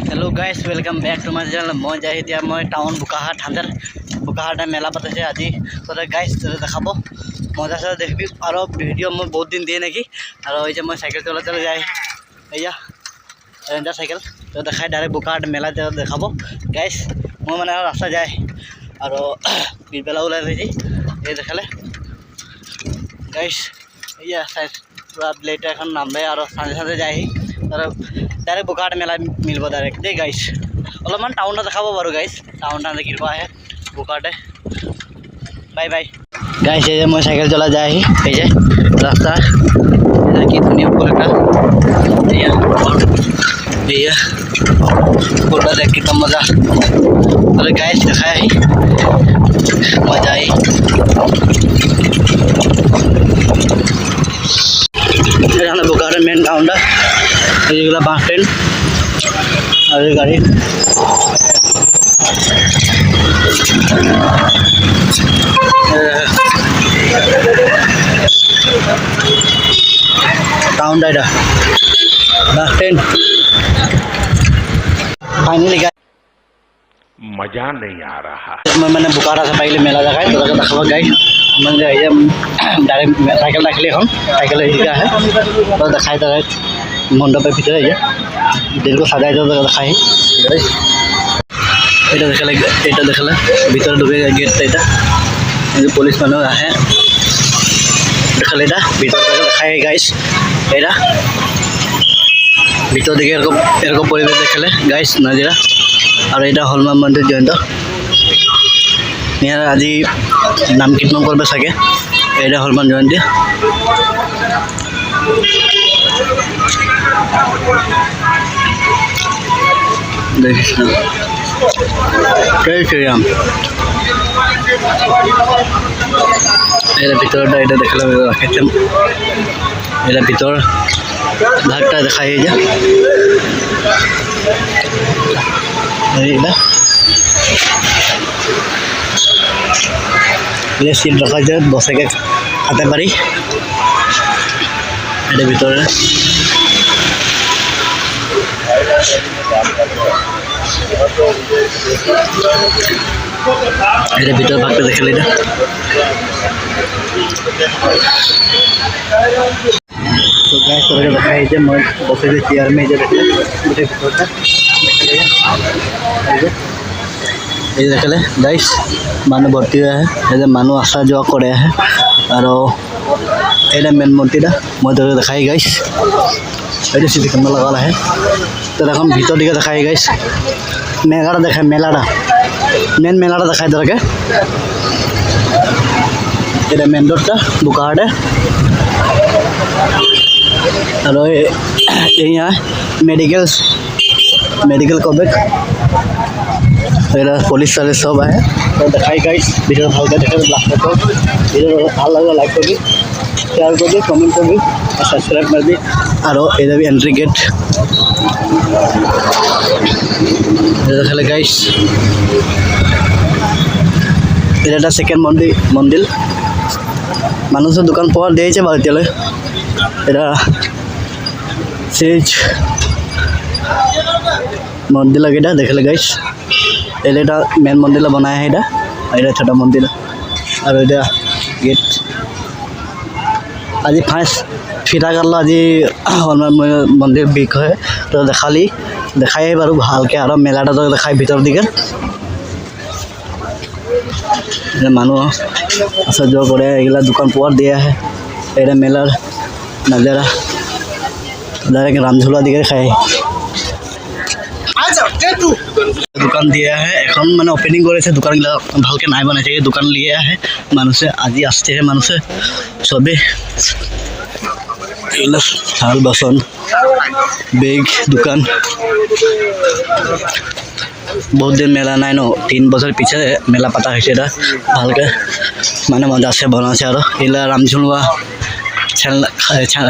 hello guys welcome back to my channel मैं যাই এতিয়া মই টাউন বুকাহাট হান্দার বুকাহাট মেলা পাতিছে আজি তোরা গাইস দেখাবো মজা সে দেখবি আর ভিডিও মই বহুত দিন দিয়ে নাকি আর এই যে মই সাইকেল চলাতে যাই এইয়া রেঞ্জার সাইকেল তো দেখাই ডাইরেক্ট বুকাহাট মেলা দেখাবো গাইস মই মানে রাস্তা যাই আর পিছবেলা ওলাই রয়েছি এই দেখালে গাইস এইয়া পুরা প্লেট এখন নামবে আর সাথে সাথে যাই तर डायरेक्ट बुकाहाट मेला मिलबो डायरेक्ट दे गाइस अलमान टाउन देखाबो बारो गाइस टाउन देखिबा है बुकाहाटे बाय बाय गाइस ये मैं साइकिल चला जाए ही जे रास्ता इधर की दुनिया पूरा ये पूरा देख के मजा अरे गाइस दिखाया ही मजा आई बुकाहाट मेन टाउन এইগুলা বাস ট্রেন আর এই গাড়ি টাউন এটা বাস ট্রেন फाइनली मजा नहीं आ रहा मैंने बुकाहाट से पहले मेला देखाई तो देखा गाइस मैं डायरेक्ट साइकिल रखली এখন साइकिल है तो देखाई डायरेक्ट मंडपर भीतर दिन को सजाई देखाई এটা দেখালে ভিতরে ঢুকে গেট এটা পুলিশ মানুষ আহে দেখালে এটা ভিতর দেখাই গাইস এটা ভিতর দিকে এরকম পরিবেশ দেখালে গাইস নাজিরা আর এটা হলমান মন্দির জয়ন্ত ইয়ার আজি নাম কীর্তন করবে সাকে এটা হলমান জয়ন্তী দেখিস না জয় শ্রীরাম এটা ভিতরটা এটা দেখালাম রাখাইতাম এটা ভিতর ভাগটা দেখাই যা এটা সিট রাখা যায় বসাকে খাতে পারি এটা ভিতরে এটা ভিতর ভাগটা দেখালে এটা तो गैस वगैरह रखा है मैं बसे चेयर में जो देखे ये देखले गाइस मानु भर्ती है ये मानु आसा जो करे है और एटा मेन मंदिर मैं देखाई गाइस ये सीधी कैमरा लगा है तो এখন ভিতর দিকে দেখাই গাইস মেলাটা দেখায় মেলাটা মেন মেলাটা দেখাই দরকে এটা মেন রোডটা বুকাহাটে और यहाँ मेडिकल कॉलेज पुलिस सारे सब आए तो देखाई गाइस वीडियो भाल देखे वीडियो ভাল लगे लाइक कर दी शेयर कर दी कमेंट कर दी और सब्सक्राइब कर दी और इधर भी एंट्री गेट देखे गाइस এটা সেকেন্ড মন্দির মানুষের দোকান পাওয়ার দিয়েছে বা এতিয়ালৈ এটা सेज मंदिर लगे देखले गाइस एटा मेन मंदिर बनाया है इधर छोटा मंदिर और इधर गेट आज फार्स्ट फिटा कर आज मंदिर बिक है तो देखाली देखाई बार भाल के और मेलाटा तो देखाई भीतर दिखे मानु आसा जो करे एगला दुकान पार दिया है एटा मेलार नजारा डायरेक्ट रामझोला दिखे खाए दुकान दिया है এখন মানে ওপেনিং করেছে দোকানগুলো ভালকে নাই বানাইছে এই দোকান লিয়া है মানুষে আজি আসছে মানুষে সবে এগুলো থাল বাসন বেগ দোকান बहुत दिन मेला নাই नो 3 বছর পিছে মেলা পাতা হয়েছে এটা ভালকে মানে মজা আছে বনাছে আর এলা রামঝোলা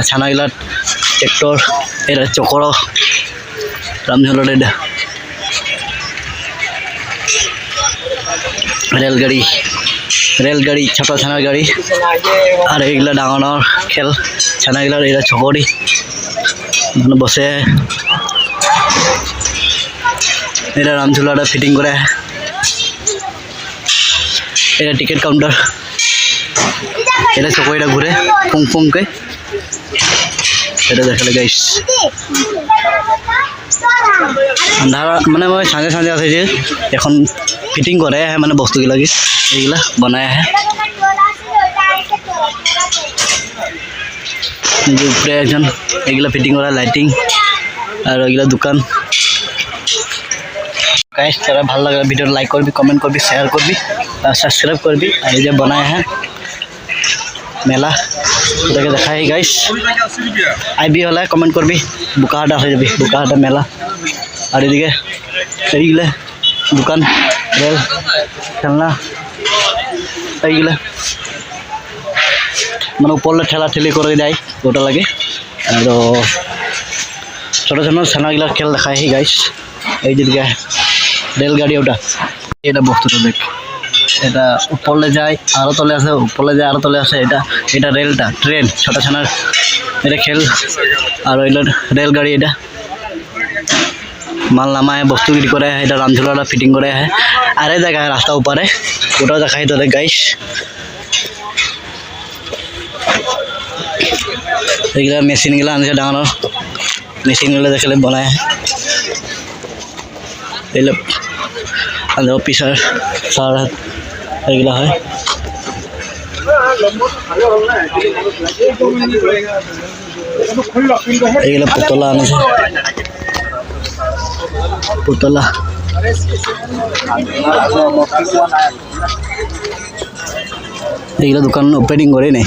ছানাগিলা ट्रैक्टर एरा चक्र रामझोला रेलगाड़ी छोटा छाना गाड़ी और एगला डाँगर खेल छानागिलार एरा चकरी बसे এটা রামঝুলাটা ফিটিং করে এটা টিকিট কাউন্টার এটা চকরিটা ঘুরে ফুং ফুংকে এটা দেখালে গাইস আন্ধাৰ মানে মই সাঁজে সাঁজে আছে যে এখন ফিটিং কৰে আহে মানে বস্তুগিলা এইগিলা বনাই আহে উপরে একজন এগুলা ফিটিং করা লাইটিং আর এগুলা দোকান গাইস তারা ভালো লাগলে ভিডিও লাইক করবি কমেন্ট করবি শেয়ার করবি আর সাবস্ক্রাইব করবি আর এই যে বনাই আহে মেলা এটাকে দেখাই গাইস আইবি হলে কমেন্ট করবি বোকাহাটা হয়ে যাবি বোকাহাটা মেলা আর এদিকে এইগুলা দোকান রেল খেলনা এইগুলা মানে উপরলে ঠেলা ঠেলি করে দেয় ওটা লাগে আর ছোটো ছোটো ছানাগুলা খেল দেখায় হি গাইস এই দিকে রেলগাড়ি ওটা এটা বস্তুটা দেখ এটা উপরলে যায় আরও তলে আছে উপরলে যায় আরও তলে আছে এটা রেলটা ট্রেন ছোটো ছানার এটা খেল আর ওইটা রেলগাড়ি এটা মাল নামায় বস্তু বিক্রি করে এটা রামঝুলাটা ফিটিং করে আহে আরে দেখায় রাস্তা উপরে ওটাও দেখাই তোদের গাইস এইগুলা মেচিনগুলা আনিছে ডাঙৰ মেচিনগুলা দেখিলে বনাই এইবিলাক অফিচাৰ ছাৰ এইগুলা হয় এইগুলা পুতলা আনিছে পুতলা এইগুলা দোকান ওপেনিং করে নাই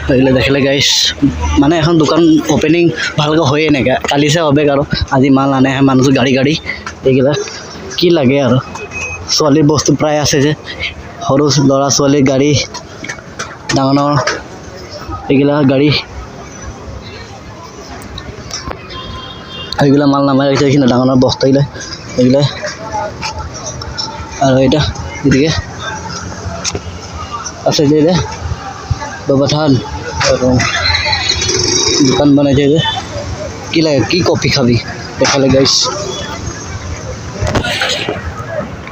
এইগুলো দেখিলে গাইস মানে এখন দোকান ওপেনিং ভালকৈ হয়ে নাকি কালিছে হবে আৰু আজি মাল আনে মানুহ গাড়ী এইগুলা কি লাগে আৰু ছোৱালীৰ বস্তু প্ৰায় আছে যে সৰু ল'ৰা ছোৱালীৰ গাড়ী ডাঙৰ ডাঙৰ এইগুলা গাড়ী এইগুলা মাল নামাই ৰাখিছে এইখিনি ডাঙৰ ডাঙৰ বস্তু এইগুলা আৰু এটা এদিকে আছে যে বাবা থান দোকান বানাইছে যে কি লাগে কি কফি খাবি দেখালে গাইস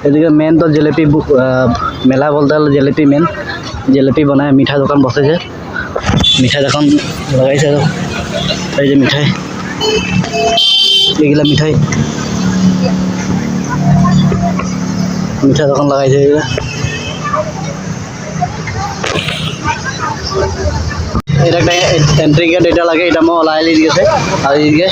এদিকে মেন তো জিলেপি মেলা বলতে হলে জিলেপি মেন জিলেপি বনায় মিঠাই দোকান বসেছে মিঠাই দোকান লাগাইছে আৰু এই যে মিঠাই এইগুলা মিঠাই দোকান লাগাইছে এইগুলা এটা একটা এন্ট্রি গেট এটা লাগে এটা মই ওলাই দিয়েছে আর এদিকে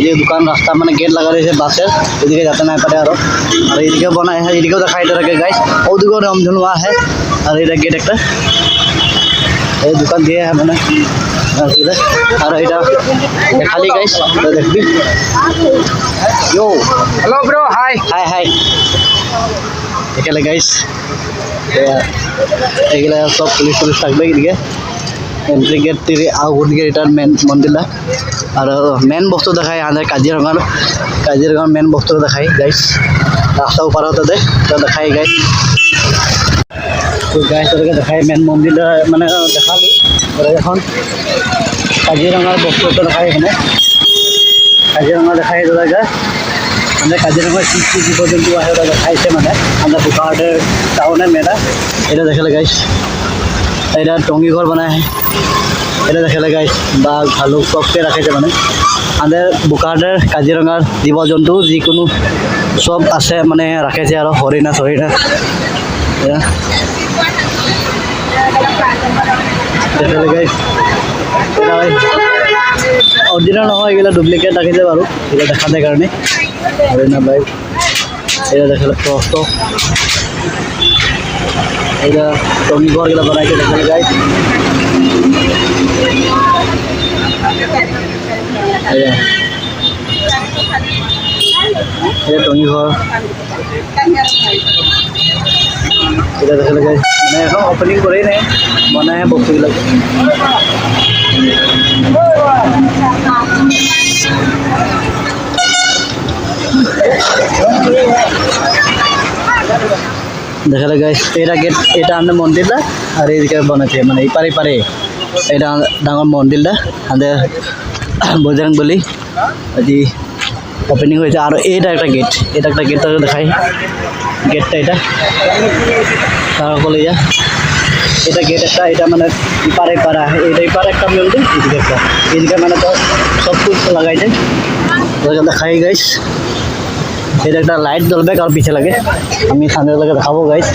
এই দোকান রাস্তা মানে গেট লাগা রয়েছে বাসের এদিকে যাতে না পারে আর এদিকে বনায় এদিকেও দেখাই থাকে গাইস ওদিকেও রমঝুলুয়া আছে আর এটা গেট একটা এই দোকান দিয়ে মানে আর এটা খালি গাইস দেখবি yo hello bro hi hi hi এখানে গাইস এগুলা সব পুলিশ থাকবে এদিকে এন্ট্রি গেট থেকে আউটদিকে রিটার্ন মেন মন্দিরটা আর মেন বস্তু দেখায় আমাদের কাজিরঙার মেন বস্তু দেখায় গাইস রাস্তা পারতে দেখাই গাইস তো গাইস তোদেরকে দেখাই মেন মন্দিরটা মানে দেখালি এখন কাজিরঙার বস্তু দেখায় এখানে কাজিরঙা দেখাই তোদেরকে আমাদের কাজিরঙার কি কি জীবজন্তু আছে ওটা দেখাইছে মানে আমাদের বোকাহাটের টাউনের মেলা এটা দেখালে গাইস এটা টঙ্গি ঘর বানায় এটা দেখালে গাইস বাঘ ভালুক সবকে রাখাইছে মানে আমাদের বোকাহাটের কাজিরঙার জীবজন্তু যিকোনো সব আছে মানে রাখাইছে আর হরিণা চৰিণা দেখালে গাইস অরিজিনাল নহয় এগুলো ডুপ্লিকেট রাখিছে বাৰু এগুলো দেখাতে কাৰণে হরিণা বাইক এটা দেখালে কষ্ট এটা টঙ্গি ঘরগুলো বানাইছে দেখালে গাইস এটা টঙ্গি ঘর এটা দেখালে গাইস মানে এখন ওপেনিং করেই নাই বনায় বস্তুবিলাক দেখালে গাইস এটা গেট এটা আমাদের মন্দিরটা আর এইদিকে বানাচ্ছে মানে এই পারে এটা ডাঙৰ মন্দিৰটা আদে বজৰং বলি আজি ওপেনিং হয়েছে আর এটা একটা গেট দেখাই গেটটা এটা তার কলে যা এটা গেট একটা এটা মানে ইপারে পারা এটা ইপারে একটা বিল্ডিং এদিকে একটা এদিকে মানে তো সব কিছু লাগাইছে ওইটা দেখাই গাইস এটা একটা লাইট জ্বলবে আর পিছে লাগে আমি সামনে লাগে দেখাবো গাইস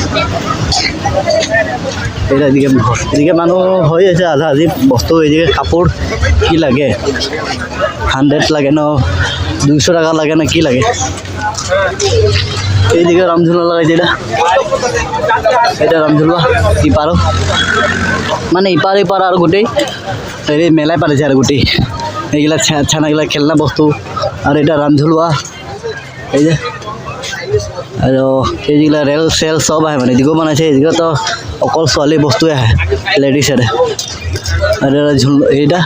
এটা এদিকে মানুষ হয়ে আছে আধা আধি বস্তু এদিকে কাপড় কি লাগে 100 লাগে না 200 টাকা লাগে না কি লাগে এইদিকে রামঝুলা লাগাইছে এটা রামঝুলা ইপারো মানে ইপার আর গোটেই এই মেলায় পারেছে আর গোটেই এইগুলা ছানাগুলা খেলনা বস্তু আর এটা রামঝুলুয়া এই যে আৰু এইগুলা ৰেল চেল সব আহে মানে এদিকেও বনাইছে এদিকে তো অকল ছোৱালী বস্তুৱে আহে লেডিজেৰে আৰু এইটা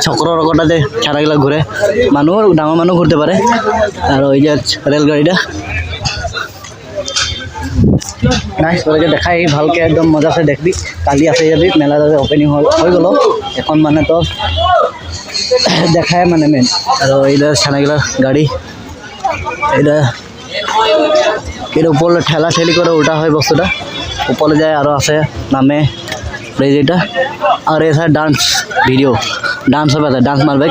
চক্ৰৰ লগতে যে ছানাগুলা ঘূৰে মানুহ ডাঙৰ মানুহ ঘূৰতে পাৰে আৰু এই যে ৰেলগাড়ীটা নাইস তোকে দেখাই ভালকে একদম মজাছে দেখবি কালি আছে যাবি মেলা ওপেনিং হৈ গ'ল এখন মানে তো দেখায় মানে মেন আৰু এইটা ছানাগুলা গাড়ি এটা উপরে ঠেলা ঠেলি করে উল্টা হয় বস্তুটা উপরে যায় আরও আছে নামে যেটা আর এসে ডান্স হবে ডান্স মারবে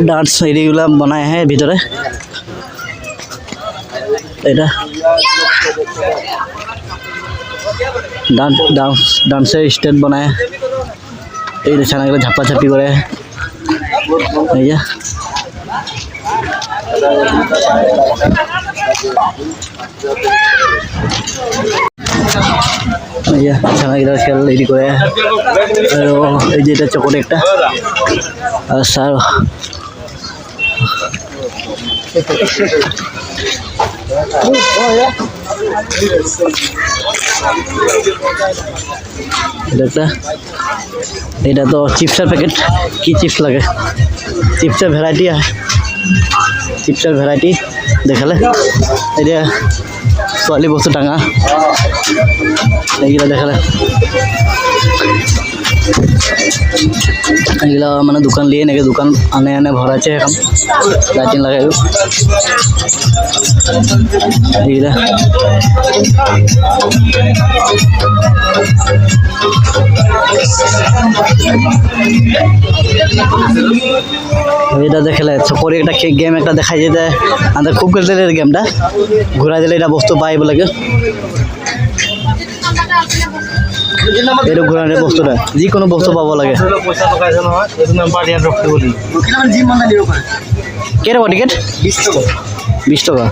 ডান্স এরিগুলা বনায় হ্যাঁ ভিতরে এটা ডান্সের স্টেজ বনায় এই ছানাগুলো ঝাপাঝাপি করে এই যে ছানাগুলো খেল রেডি করে আর এই যে এটা চকোটে একটা আর স্যার এটা তো চিপসের প্যাকেট কি চিপস লাগে চিপসের ভ্যারাইটি আছে চিপসের ভ্যারাইটি দেখালে এটা ছোৱালী বস্তু ডাঙা এইগুলা দেখালে এইগুলা মানে দোকান লিয়ে নাকি দোকান আনে ভরাইছে এখন লাইটিং লাগাই এইগুলা এটা দেখালে চকরি একটা গেম একটা দেখাই যেতে আমাদের খুব খেলতে গেমটা ঘুরাই দিলে এটা বস্তু পাই বলে এটা ঘুরানোর বস্তুটা যিকোনো বস্তু পাব লাগে কেরকম টিকেট 20 টাকা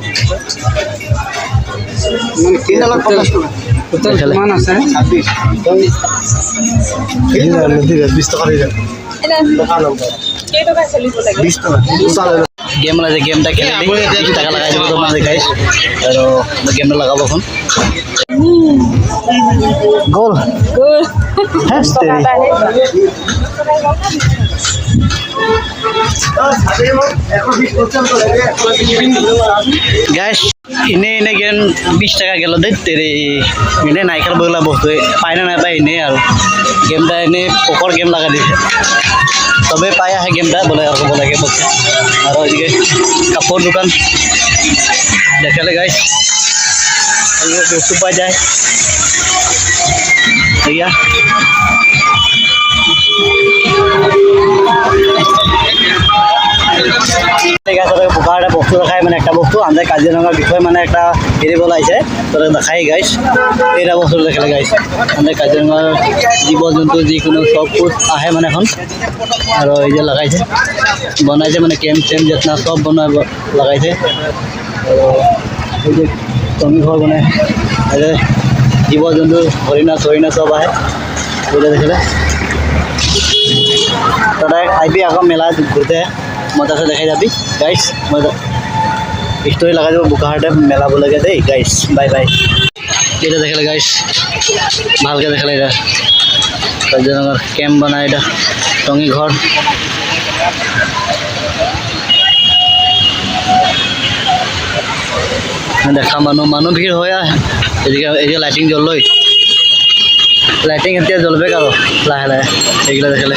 গেম লাগে গেমটা খেলে 20 টাকা লাগাই দিব তোমার দেখাই আর গেমটা লাগাবো এখন গোল হ্যাঁ গাইস ইনে গেম 20 টাকা গেল দে তেরে ইনে নাই খেলব গলা বস্তু পাই না নাই পাই ইনে আর গেমটা ইনে পকর গেম লাগা দিছে তবে পাই আহে গেমটা বলে আর বলে কে বলছে আর ওইদিকে কাপড় দোকান দেখালে গাইস এই বস্তু পাই যায় भैया বোকা একটা বস্তু দেখায় মানে একটা বস্তু আমাদের কাজিরঙার বিষয় মানে একটা হেরে বলাইছে তোরা দেখাই গাইস এটা বস্তু দেখালে গাইস আমাদের কাজিরঙার জীব জন্তু যিকোনো সব কুছ আহে মানে এখন আর এই যে লাগাইছে বনাইছে মানে কেম্প যেতনা সব বনাই লাগাইছে এই যে টঙি ঘর বনাই জীব জন্তু হরিণা সব আহে এটা দেখিলে তোরা আইবি আকৌ মেলা ঘুরতে মজা से দেখাই যাবি গাইস মজা স্টোরি লাগা যাব বোকাহাটে মেলা বলে গে দেই গাইস বাই বাই এটা দেখালে গাইস ভালকে দেখালে এটা কাজিরঙার ক্যাম্প বানায় এটা টঙি ঘর দেখা মানুহ ভিড় হয় এদিকে এই যে লাইটিং জ্বললই লাইটিং এতিয়া জ্বলবে আৰু লাহে লাহে এইগিলা দেখিলে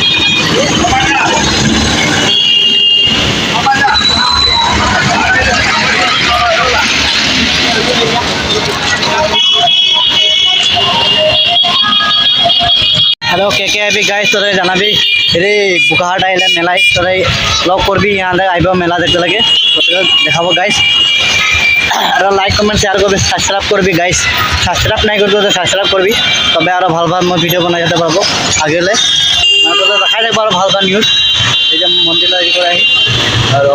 हेलो के आबि गाइस तोरे जानाबी हेरी बुकाहाट आइले मेलाई तोरे लग करबी यहाँ आइब मेला देखते लगे देखाबो गाइस और लाइक कमेंट शेयर करबी सब्सक्राइब करबी गाइस सब्सक्राइब नहीं करबी तो सब्सक्राइब करबी तबे और ভাল ভাল मैं भिडिओ बना যেতে পারবো আগেলে मैं तो দেখাই দেখব আর ভাল ভাল নিউজ এই যে মন্দির লাগি করে আহি আর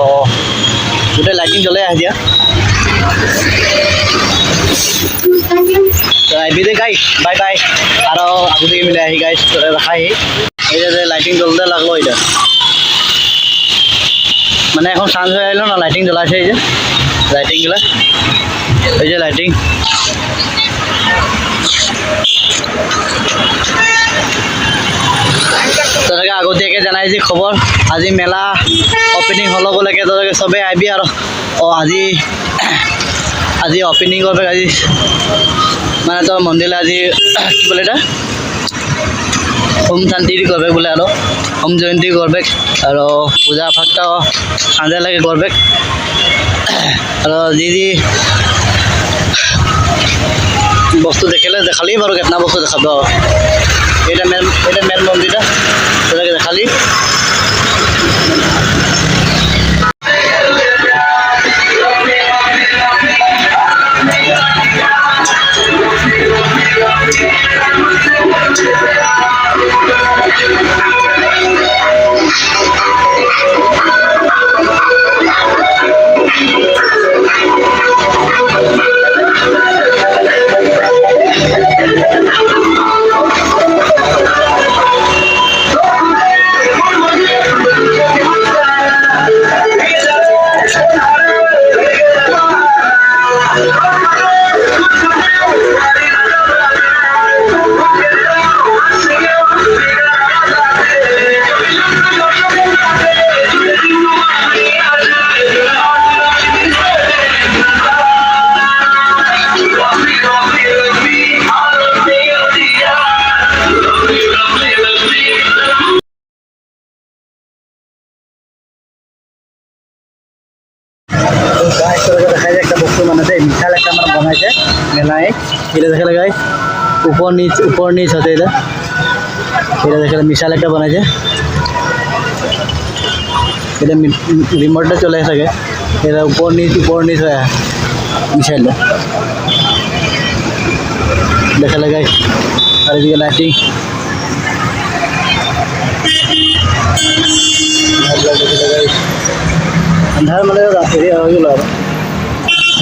গোটে লাইটিং জ্বলে আহি দিয়া तो आई दे गाइस बाय बाय और आगु दिके मिले आही गाइस तो रखाई এই যে লাইটিং জ্বলতে লাগলো এটা মানে এখন সাঁঝ হয়ে আইলো না লাইটিং জ্বলাছে এই যে লাইটিং গুলা এই যে লাইটিং তোকে আগতীয়াকে জানাই যে খবর আজি মেলা ওপেনিং হলো বলেকে তোকে সবে আইবি আর আজি আজি ওপেনিং করবে আজি মানে তোর মন্দিরে আজি কি বলে এটা হোম শান্তি করবে বলে আর হোম জয়ন্তী করবে আর পূজা পাঠটা সন্ধ্যা লাগে করবে আর দিদি বস্তু দেখালে দেখালি বারো কেতনা বস্তু দেখাব এটা মেন মন্দিরটা সেটাকে দেখালি দেখা যায় একটা বস্তু বানাতে বিশাল একটা আমার বানাইছে মেলায় এটা দেখালে গাই উপর নিচ হতে এটা দেখালে বিশাল একটা বানাইছে এটা রিমোটটা চলে থাকে এটা উপর নিচ হয়ে মিসাইলটা দেখালে গাই আর এদিকে লাইটিং अंधार মানে এরিয়া হয়ে গেল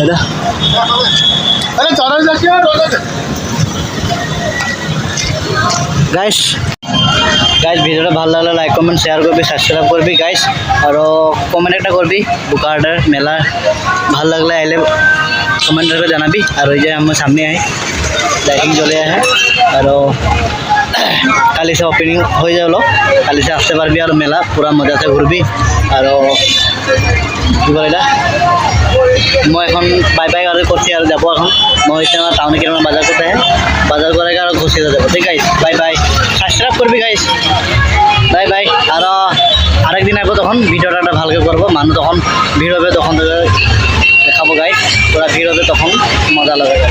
এটা আরে চড়া যাচ্ছে গাইস ভিডিওটা ভালো লাগলে লাইক কমেন্ট শেয়ার করবি সাবস্ক্রাইব করবি গাইস আর কমেন্ট একটা করবি বুকাহাটের মেলা ভালো লাগলে আইলে কমেন্ট করে জানাবি আর ওই যে আমার সামনে আই লাইটিং জ্বলে আছে আর কালি সে ওপেনিং হয়ে যাবো কালি সে আসতে পারবি আর মেলা পুরা মজাতে ঘুরবি আর কি বলে এটা মই এখন বাই বাই আর করছি আর যাবো এখন মই এতিয়া টাউনে কিরকম বাজার করতে বাজার করে আর ঘুষি যাবো ঠিক গাইস বাই বাই সাবস্ক্রাইব করবি গাইস বাই বাই আর আরেকদিন আসবো তখন ভিডিওটা ভালকে করবো মানুষ তখন ভিড় হবে তখন দেখাবো গাইস পুরা ভিড় হবে তখন মজা লাগবে